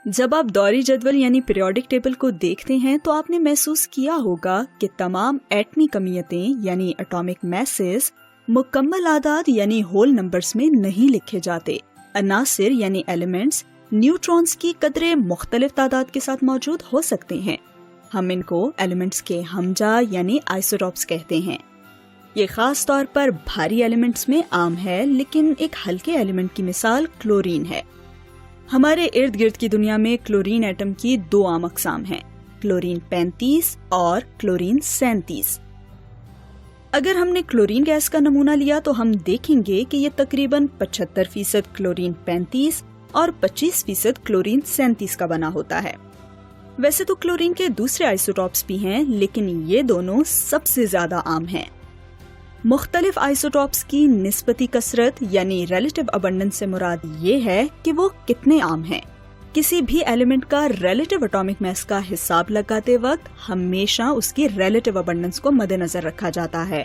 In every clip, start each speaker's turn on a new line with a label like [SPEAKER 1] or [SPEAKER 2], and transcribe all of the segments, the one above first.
[SPEAKER 1] جب آپ دوری جدول یعنی پیریوڈک ٹیبل کو دیکھتے ہیں تو آپ نے محسوس کیا ہوگا کہ تمام ایٹمی کمیتیں یعنی اٹامک میسز مکمل اعداد یعنی ہول نمبرز میں نہیں لکھے جاتے. عناصر یعنی ایلیمنٹس نیوٹرونز کی قدرے مختلف تعداد کے ساتھ موجود ہو سکتے ہیں. ہم ان کو ایلیمنٹس کے ہمجا یعنی آئسوٹوپس کہتے ہیں. یہ خاص طور پر بھاری ایلیمنٹس میں عام ہے، لیکن ایک ہلکے ایلیمنٹ کی مثال کلورین ہے. ہمارے ارد گرد کی دنیا میں کلورین ایٹم کی 2 عام اقسام ہیں، کلورین 35 اور کلورین 37. اگر ہم نے کلورین گیس کا نمونہ لیا تو ہم دیکھیں گے کہ یہ تقریباً 75% کلورین 35 اور 25% کلورین 37 کا بنا ہوتا ہے. ویسے تو کلورین کے دوسرے آئسوٹوپس بھی ہیں، لیکن یہ دونوں سب سے زیادہ عام ہیں. مختلف آئسوٹوپس کی نسبتی کثرت یعنی ریلیٹیو ابنڈنس سے مراد یہ ہے کہ وہ کتنے عام ہیں. کسی بھی ایلیمنٹ کا ریلیٹیو اٹامک میس کا حساب لگاتے وقت ہمیشہ اس کی ریلیٹیو ابنڈنس کو مد نظر رکھا جاتا ہے.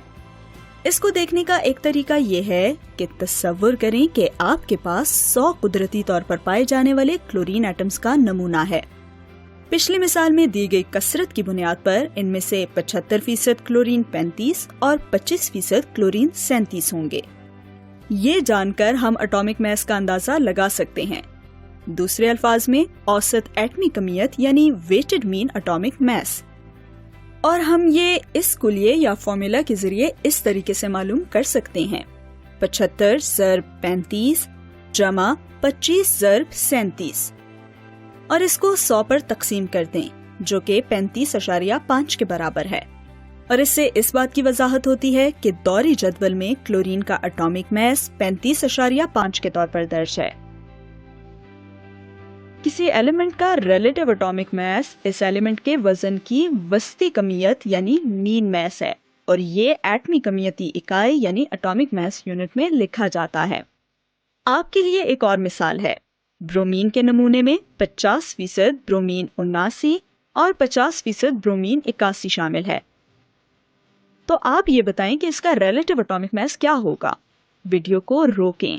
[SPEAKER 1] اس کو دیکھنے کا ایک طریقہ یہ ہے کہ تصور کریں کہ آپ کے پاس 100 قدرتی طور پر پائے جانے والے کلورین ایٹمز کا نمونہ ہے. پچھلی مثال میں دی گئی کثرت کی بنیاد پر ان میں سے 75% کلورین 35 اور 25% کلورین 37 ہوں گے. یہ جان کر ہم اٹامک میس کا اندازہ لگا سکتے ہیں. دوسرے الفاظ میں اوسط ایٹمی کمیت یعنی ویٹڈ مین اٹامک میس. اور ہم یہ اس کلیے یا فارمولا کے ذریعے اس طریقے سے معلوم کر سکتے ہیں: 75 ضرب 35 جمع 25 ضرب 37، اور اس کو 100 پر تقسیم کر دیں جو کہ 35.5 کے برابر ہے. اور اس سے اس بات کی وضاحت ہوتی ہے کہ دوری جدول میں کلورین کا اٹامک میس 35.5 کے طور پر درج ہے. کسی ایلیمنٹ کا ریلیٹیو اٹامک میس اس ایلیمنٹ کے وزن کی وسطی کمیت یعنی مین میس ہے، اور یہ ایٹمی کمیتی اکائی یعنی اٹامک میس یونٹ میں لکھا جاتا ہے. آپ کے لیے ایک اور مثال ہے. برومین کے نمونے میں 50% برومین 79 اور 50% برومین 81 شامل ہے. تو آپ یہ بتائیں کہ اس کا ریلیٹیو اٹامک میس کیا ہوگا؟ ویڈیو کو روکیں.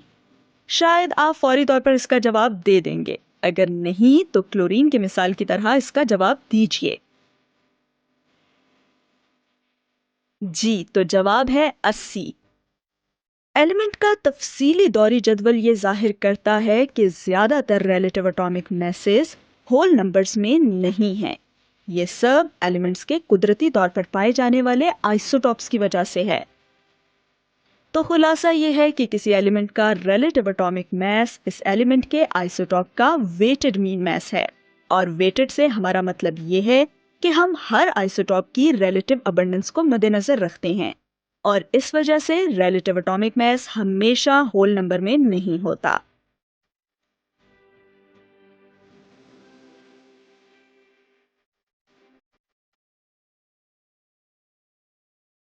[SPEAKER 1] شاید آپ فوری طور پر اس کا جواب دے دیں گے، اگر نہیں تو کلورین کی مثال کی طرح اس کا جواب دیجئے. جی، تو جواب ہے 80. ایلیمنٹ کا تفصیلی دوری جدول یہ ظاہر کرتا ہے کہ زیادہ تر relative atomic masses whole numbers میں نہیں ہیں. یہ سب ایلیمنٹس کے قدرتی طور پر پائے جانے والے آئسوٹوپس کی وجہ سے ہے. تو خلاصہ یہ ہے کہ کسی ایلیمنٹ کا ریلیٹیو اٹامک میس اس ایلیمنٹ کے آئسوٹوپ کا ویٹڈ مین میس ہے. اور ویٹڈ سے ہمارا مطلب یہ ہے کہ ہم ہر آئسوٹوپ کی ریلیٹیو ابنڈنس کو مد نظر رکھتے ہیں، اور اس وجہ سے ریلیٹیو اٹامک میس ہمیشہ ہول نمبر میں نہیں ہوتا.